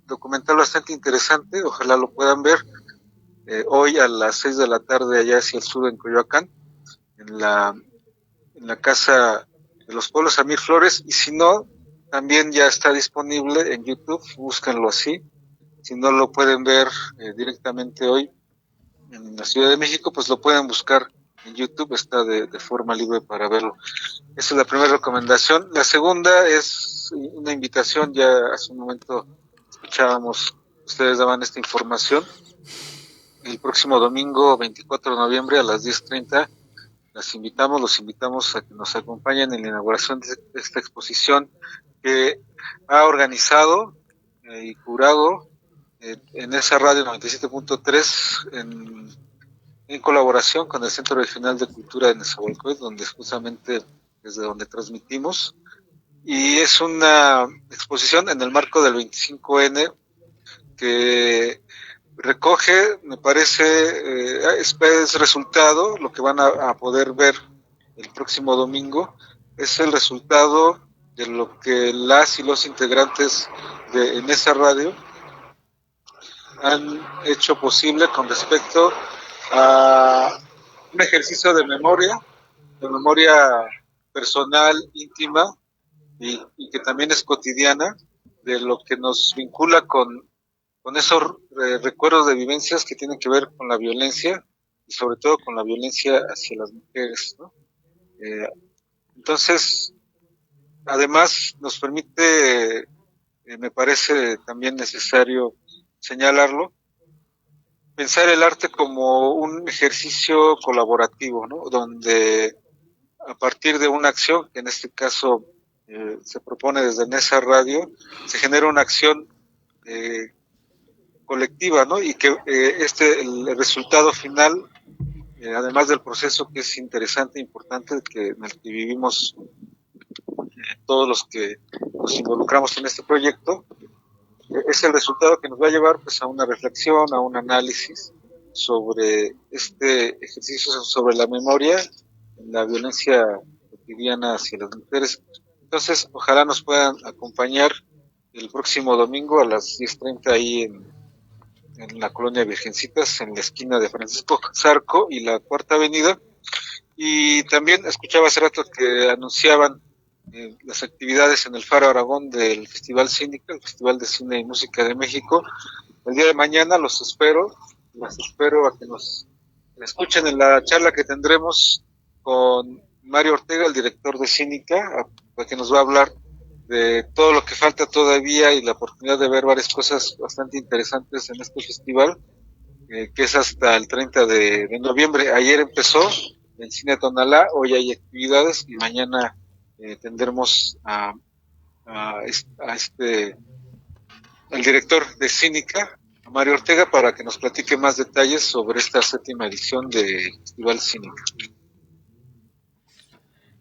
documental bastante interesante, ojalá lo puedan ver hoy a las 6 de la tarde allá hacia el sur en Coyoacán, en la Casa de los Pueblos Samir Flores, y si no, también ya está disponible en YouTube, búsquenlo así. Si no lo pueden ver directamente hoy en la Ciudad de México, pues lo pueden buscar en YouTube, está de forma libre para verlo. Esa es la primera recomendación. La segunda es una invitación, ya hace un momento escuchábamos, ustedes daban esta información. El próximo domingo 24 de noviembre a las 10:30 los invitamos a que nos acompañen en la inauguración de esta exposición que ha organizado y curado en esa radio 97.3 en colaboración con el Centro Regional de Cultura de Nezahualcóyotl, donde justamente desde donde transmitimos, y es una exposición en el marco del 25N que recoge, me parece, es resultado, lo que van a poder ver el próximo domingo, es el resultado de lo que las y los integrantes de En esa radio han hecho posible con respecto a un ejercicio de memoria personal, íntima, y que también es cotidiana, de lo que nos vincula con esos recuerdos de vivencias que tienen que ver con la violencia, y sobre todo con la violencia hacia las mujeres, ¿no? Entonces, además nos permite, me parece también necesario señalarlo, pensar el arte como un ejercicio colaborativo, ¿no? Donde a partir de una acción, que en este caso se propone desde En esa radio, se genera una acción colectiva, ¿no? Y que el resultado final, además del proceso que es interesante e importante, en el que vivimos todos los que nos involucramos en este proyecto, es el resultado que nos va a llevar pues a una reflexión, a un análisis sobre este ejercicio, sobre la memoria, la violencia cotidiana hacia las mujeres. Entonces, ojalá nos puedan acompañar el próximo domingo a las 10:30 ahí en la colonia Virgencitas, en la esquina de Francisco Zarco y la Cuarta Avenida. Y también escuchaba hace rato que anunciaban las actividades en el Faro Aragón del Festival Cínica, el Festival de Cine y Música de México. El día de mañana las espero a que nos escuchen en la charla que tendremos con Mario Ortega, el director de Cínica, que nos va a hablar de todo lo que falta todavía y la oportunidad de ver varias cosas bastante interesantes en este festival, que es hasta el 30 de noviembre. Ayer empezó en Cine Tonalá, hoy hay actividades y mañana tendremos al director de Cínica, a Mario Ortega, para que nos platique más detalles sobre esta 7ª edición del Festival Cínica.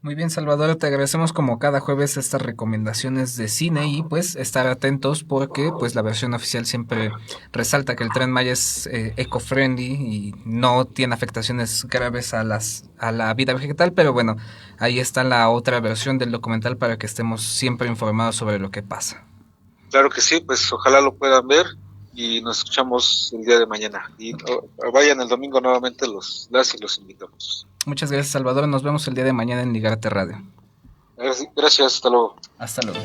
Muy bien, Salvador, te agradecemos como cada jueves estas recomendaciones de cine y pues estar atentos porque pues la versión oficial siempre resalta que el Tren Maya es eco-friendly y no tiene afectaciones graves a la vida vegetal, pero bueno, ahí está la otra versión del documental para que estemos siempre informados sobre lo que pasa. Claro que sí, pues ojalá lo puedan ver y nos escuchamos el día de mañana. Y vayan el domingo nuevamente las y los invitamos. Muchas gracias, Salvador. Nos vemos el día de mañana en Ligarte Radio. Gracias, hasta luego. Hasta luego.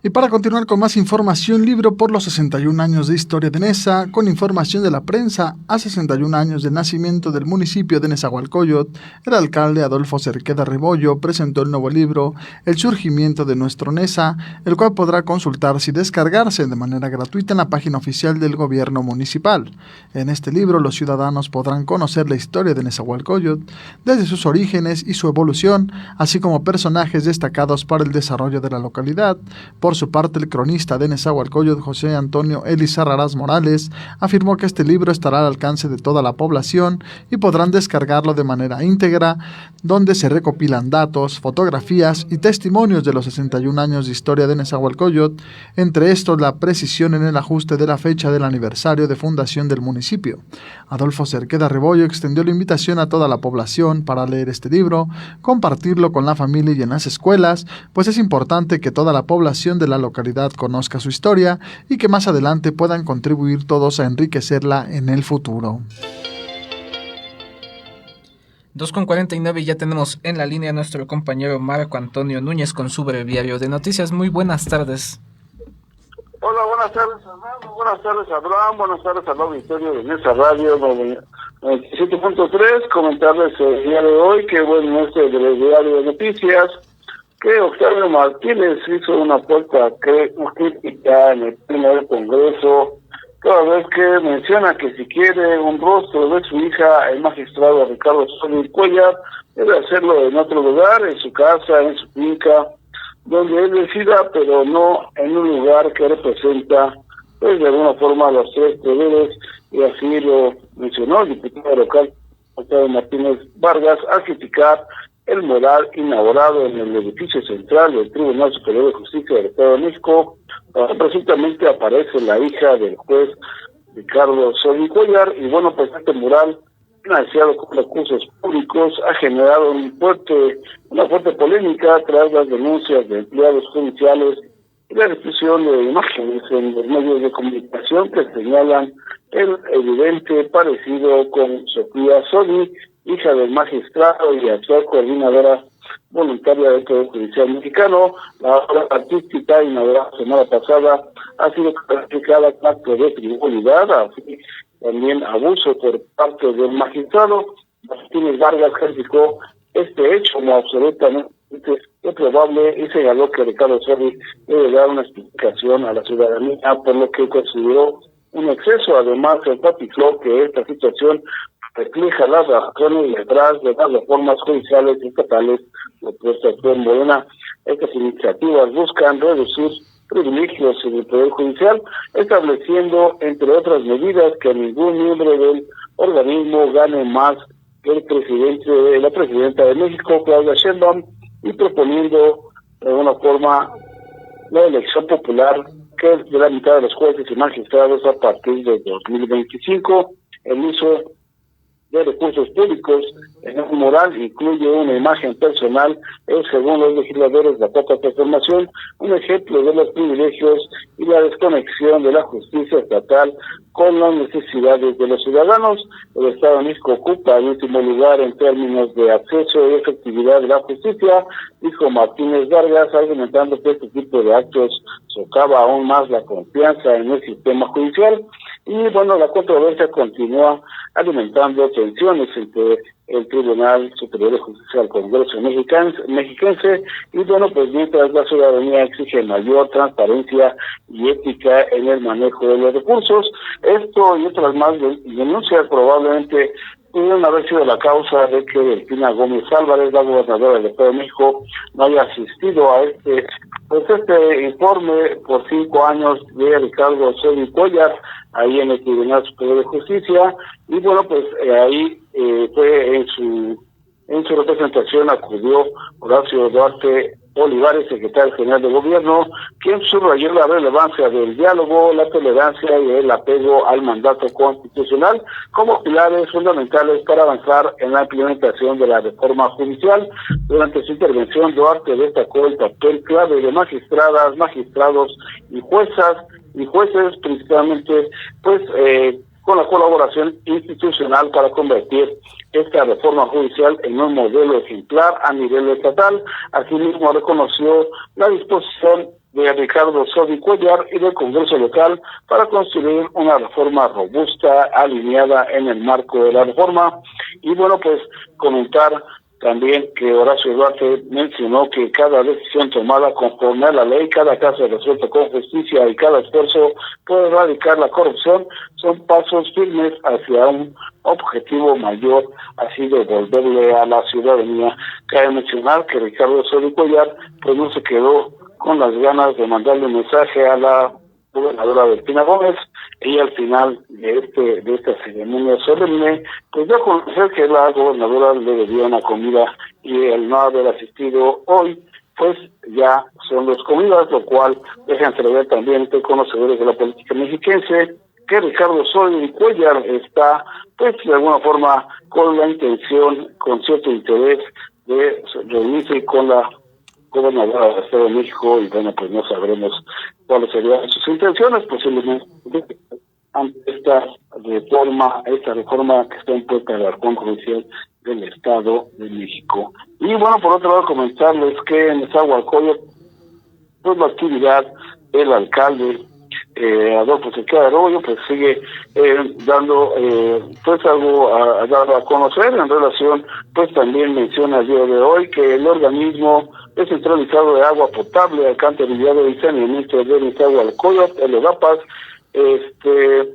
Y para continuar con más información, libro por los 61 años de historia de Nesa, con información de la prensa. A 61 años del nacimiento del municipio de Nezahualcóyotl, el alcalde Adolfo Cerqueda Rebollo presentó el nuevo libro El surgimiento de nuestro Nesa, el cual podrá consultarse y descargarse de manera gratuita en la página oficial del gobierno municipal. En este libro los ciudadanos podrán conocer la historia de Nezahualcóyotl, desde sus orígenes y su evolución, así como personajes destacados para el desarrollo de la localidad. Por su parte, el cronista de Nezahualcóyotl, José Antonio Elizarrarás Morales, afirmó que este libro estará al alcance de toda la población y podrán descargarlo de manera íntegra, donde se recopilan datos, fotografías y testimonios de los 61 años de historia de Nezahualcóyotl, entre estos la precisión en el ajuste de la fecha del aniversario de fundación del municipio. Adolfo Cerqueda Rebollo extendió la invitación a toda la población para leer este libro, compartirlo con la familia y en las escuelas, pues es importante que toda la población de la localidad conozca su historia y que más adelante puedan contribuir todos a enriquecerla en el futuro. 2:49 y ya tenemos en la línea a nuestro compañero Marco Antonio Núñez con su breviario de noticias. Muy buenas tardes. Hola, buenas tardes, Fernando. Buenas tardes, Abraham. Buenas tardes al auditorio de Nesa Radio 97.3. Comentarles el día de hoy que, bueno, este breviario de noticias, que Octavio Martínez hizo una fuerte crítica en el pleno del Congreso toda vez que menciona que si quiere un rostro de su hija, el magistrado Ricardo Solís Cuellar, debe hacerlo en otro lugar, en su casa, en su finca, donde él decida, pero no en un lugar que representa, pues de alguna forma, los tres poderes, y así lo mencionó el diputado local Octavio Martínez Vargas al criticar el mural inaugurado en el edificio central del Tribunal Superior de Justicia del Estado de México, presuntamente aparece la hija del juez Ricardo Sodi Cuellar, y bueno, pues este mural, financiado con recursos públicos, ha generado una fuerte polémica tras las denuncias de empleados judiciales y la difusión de imágenes en los medios de comunicación que señalan el evidente parecido con Sofía Sodi, hija del magistrado y actual coordinadora voluntaria del Poder Judicial Mexicano. La obra artística inaugurada la semana pasada ha sido calificada como acto de frivolidad, así también abuso por parte del magistrado. Martínez Vargas calificó este hecho como absolutamente improbable y señaló que Ricardo Sodi debe dar una explicación a la ciudadanía por lo que consideró un exceso. Además, enfatizó que esta situación refleja las razones detrás de las reformas judiciales y estatales propuestas por Morena. Estas iniciativas buscan reducir privilegios en el Poder Judicial, estableciendo, entre otras medidas, que ningún miembro del organismo gane más que la presidenta de México, Claudia Sheinbaum, y proponiendo de alguna forma la elección popular que es de la mitad de los jueces y magistrados a partir de 2025. El uso de recursos públicos en un mural incluye una imagen personal, es, según los legisladores de la Cuarta Transformación, un ejemplo de los privilegios y la desconexión de la justicia estatal con las necesidades de los ciudadanos. El Estado de México ocupa el último lugar en términos de acceso y efectividad de la justicia, dijo Martínez Vargas, argumentando que este tipo de actos socava aún más la confianza en el sistema judicial. Y bueno, la controversia continúa alimentando tensiones entre el Tribunal Superior de Justicia del Congreso mexiquense, y bueno, pues mientras la ciudadanía exige mayor transparencia y ética en el manejo de los recursos, esto y otras más denuncias probablemente pudieron haber sido la causa de que Delfina Gómez Álvarez, la gobernadora del Estado de México, no haya asistido a este informe por 5 años de Ricardo Sodi Cuellar ahí en el Tribunal Superior de Justicia. Y bueno, pues ahí fue en su representación acudió Horacio Duarte Olivares, secretario general de Gobierno, quien subrayó la relevancia del diálogo, la tolerancia y el apego al mandato constitucional como pilares fundamentales para avanzar en la implementación de la reforma judicial. Durante su intervención, Duarte destacó el papel clave de magistradas, magistrados y jueces, principalmente con la colaboración institucional para convertir esta reforma judicial en un modelo ejemplar a nivel estatal. Asimismo, reconoció la disposición de Ricardo Sodi Cuellar y del Congreso local para construir una reforma robusta, alineada en el marco de la reforma. Y bueno, pues comentar también que Horacio Duarte mencionó que cada decisión tomada conforme a la ley, cada caso resuelto con justicia y cada esfuerzo por erradicar la corrupción son pasos firmes hacia un objetivo mayor, así de devolverle a la ciudadanía. Cabe mencionar que Ricardo Sodi Cuellar pues no se quedó con las ganas de mandarle un mensaje a la gobernadora Delfina Gómez, y al final de esta ceremonia solemne, pues dio a conocer que la gobernadora le debía una comida, y el no haber asistido hoy, pues ya son dos comidas, lo cual deja entrever también entre conocedores de la política mexiquense que Ricardo Sodi Cuellar está, pues de alguna forma, con la intención, con cierto interés de reunirse con la gobernadora del Estado de México, y bueno, pues no sabremos cuáles serían sus intenciones, posiblemente ante esta reforma que está impuesta al arcón judicial del Estado de México. Y bueno, por otro lado, comentarles que en Nezahualcóyotl, pues la actividad del alcalde Adolfo Sequeira Arroyo, pues sigue dando pues algo a dar a conocer en relación, pues también menciona el día de hoy que el organismo descentralizado de agua potable, alcantarillado y saneamiento de Nezahualcóyotl, el EDAPAS,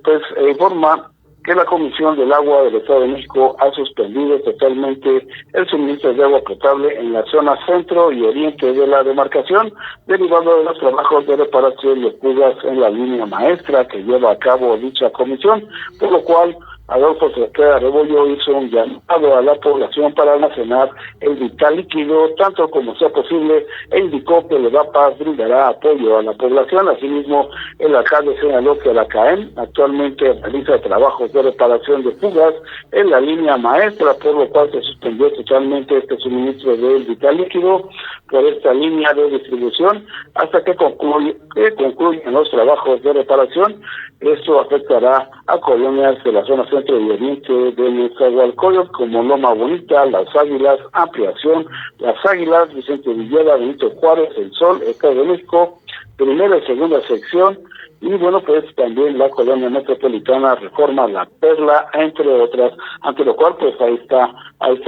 pues informa que la Comisión del Agua del Estado de México ha suspendido totalmente el suministro de agua potable en la zona centro y oriente de la demarcación, derivado de los trabajos de reparación de fugas en la línea maestra que lleva a cabo dicha comisión, por lo cual Adolfo Cerqueda Rebollo hizo un llamado a la población para almacenar el vital líquido tanto como sea posible e indicó que el EDAPAS brindará apoyo a la población. Asimismo, el alcalde señaló que la CAEM actualmente realiza trabajos de reparación de fugas en la línea maestra, por lo cual se suspendió totalmente este suministro del vital líquido por esta línea de distribución hasta que concluyan los trabajos de reparación. Esto afectará a colonias de la zona centro y oriente de Nezahualcóyotl como Loma Bonita, Las Águilas, Ampliación, Las Águilas, Vicente Villeda, Benito Juárez, El Sol, Estado de México, primera y segunda sección, y bueno, pues también la colonia metropolitana Reforma, La Perla, entre otras, ante lo cual pues ahí está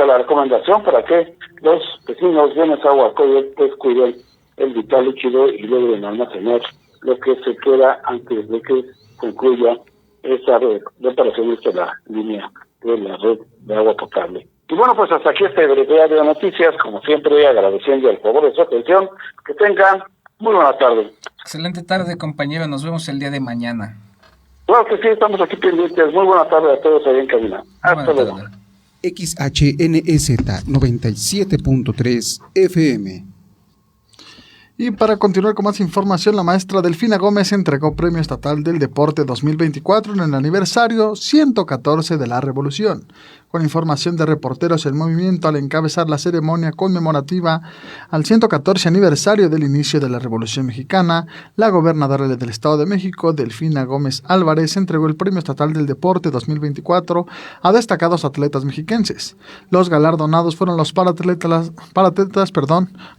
la recomendación para que los vecinos de Nezahualcóyotl pues cuiden el vital líquido y logren almacenar lo que se pueda antes de que concluya esa reparación de la línea de la red de agua potable. Y bueno, pues hasta aquí este breviario de noticias, como siempre agradeciendo el favor de su atención, que tengan muy buena tarde. Excelente tarde, compañero, nos vemos el día de mañana. Claro que sí, estamos aquí pendientes. Muy buena tarde a todos ahí en cabina. Hasta luego. XHNEZ 97.3 FM. Y para continuar con más información, la maestra Delfina Gómez entregó Premio Estatal del Deporte 2024 en el aniversario 114 de la Revolución. Con información de Reporteros El Movimiento, al encabezar la ceremonia conmemorativa al 114 aniversario del inicio de la Revolución Mexicana, la gobernadora del Estado de México, Delfina Gómez Álvarez, entregó el Premio Estatal del Deporte 2024 a destacados atletas mexiquenses. Los galardonados fueron los paratletas,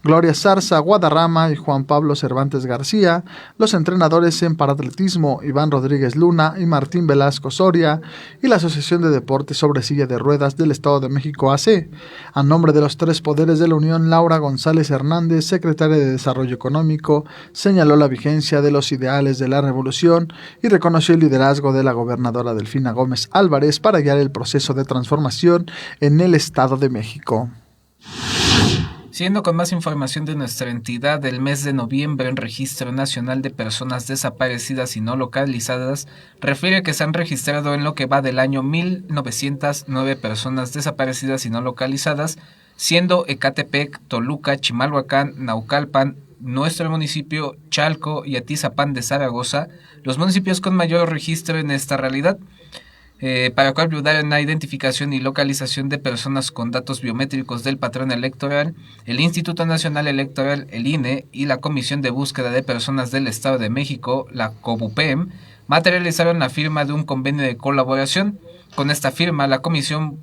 Gloria Zarza Guadarrama y Juan Pablo Cervantes García, los entrenadores en paratletismo Iván Rodríguez Luna y Martín Velasco Soria, y la Asociación de Deportes sobre Silla de Ruedas del Estado de México AC. A nombre de los tres poderes de la Unión, Laura González Hernández, secretaria de Desarrollo Económico, señaló la vigencia de los ideales de la revolución y reconoció el liderazgo de la gobernadora Delfina Gómez Álvarez para guiar el proceso de transformación en el Estado de México. Siguiendo con más información de nuestra entidad, el mes de noviembre en Registro Nacional de Personas Desaparecidas y No Localizadas refiere que se han registrado en lo que va del año 1,909 personas desaparecidas y no localizadas, siendo Ecatepec, Toluca, Chimalhuacán, Naucalpan, nuestro municipio, Chalco y Atizapán de Zaragoza los municipios con mayor registro en esta realidad. Para ayudar en la identificación y localización de personas con datos biométricos del padrón electoral, el Instituto Nacional Electoral, el INE, y la Comisión de Búsqueda de Personas del Estado de México, la COBUPEM, materializaron la firma de un convenio de colaboración. Con esta firma, la Comisión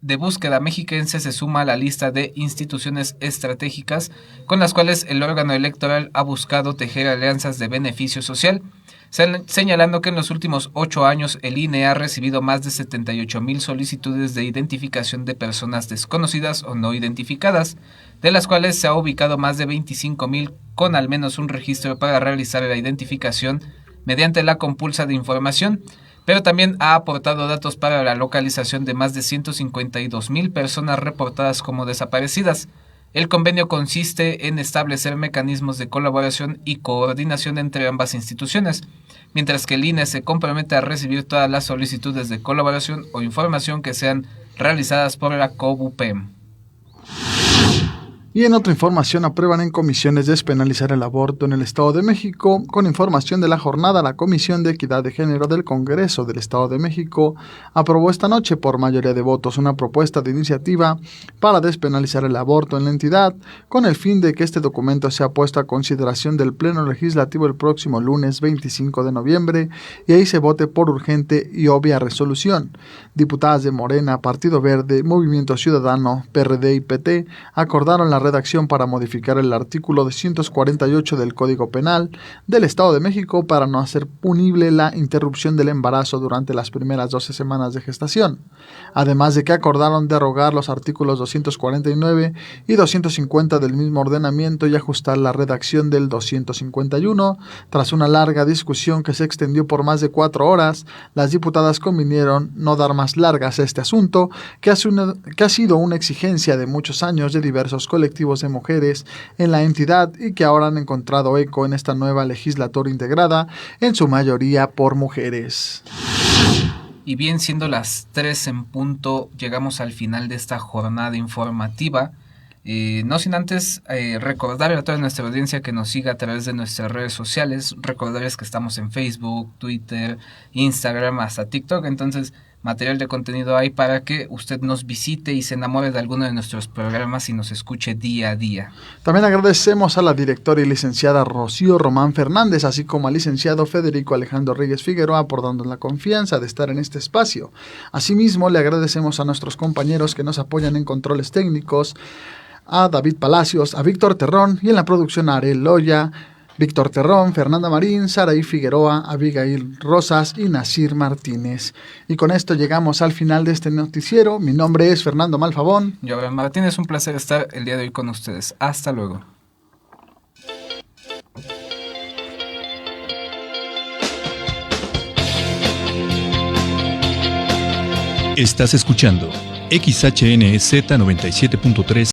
de Búsqueda Mexiquense se suma a la lista de instituciones estratégicas con las cuales el órgano electoral ha buscado tejer alianzas de beneficio social, señalando que en los últimos 8 años el INE ha recibido más de 78,000 solicitudes de identificación de personas desconocidas o no identificadas, de las cuales se ha ubicado más de 25,000 con al menos un registro para realizar la identificación mediante la compulsa de información, pero también ha aportado datos para la localización de más de 152,000 personas reportadas como desaparecidas. El convenio consiste en establecer mecanismos de colaboración y coordinación entre ambas instituciones, mientras que el INE se compromete a recibir todas las solicitudes de colaboración o información que sean realizadas por la COBUPEM. Y en otra información, aprueban en comisiones despenalizar el aborto en el Estado de México. Con información de la jornada, la Comisión de Equidad de Género del Congreso del Estado de México aprobó esta noche por mayoría de votos una propuesta de iniciativa para despenalizar el aborto en la entidad, con el fin de que este documento sea puesto a consideración del Pleno Legislativo el próximo lunes 25 de noviembre y ahí se vote por urgente y obvia resolución. Diputadas de Morena, Partido Verde, Movimiento Ciudadano, PRD y PT acordaron la redacción para modificar el artículo 248 del Código Penal del Estado de México para no hacer punible la interrupción del embarazo durante las primeras 12 semanas de gestación. Además de que acordaron derogar los artículos 249 y 250 del mismo ordenamiento y ajustar la redacción del 251. Tras una larga discusión que se extendió por más de 4 horas, las diputadas convinieron no dar más largas a este asunto, que ha sido una exigencia de muchos años de diversos colectivos de mujeres en la entidad y que ahora han encontrado eco en esta nueva legislatura integrada, en su mayoría por mujeres. Y bien, siendo las 3 en punto, llegamos al final de esta jornada informativa. No sin antes recordarle a toda nuestra audiencia que nos siga a través de nuestras redes sociales. Recordarles que estamos en Facebook, Twitter, Instagram, hasta TikTok. Entonces, material de contenido hay para que usted nos visite y se enamore de alguno de nuestros programas y nos escuche día a día. También agradecemos a la directora y licenciada Rocío Román Fernández, así como al licenciado Federico Alejandro Reyes Figueroa por darnos la confianza de estar en este espacio. Asimismo, le agradecemos a nuestros compañeros que nos apoyan en controles técnicos, a David Palacios, a Víctor Terrón y en la producción a Ariel Loya, Víctor Terrón, Fernanda Marín, Saraí Figueroa, Abigail Rosas y Nasir Martínez. Y con esto llegamos al final de este noticiero. Mi nombre es Fernando Malfabón. Yo, Abraham Martínez, un placer estar el día de hoy con ustedes. Hasta luego. Estás escuchando XHNZ 97.3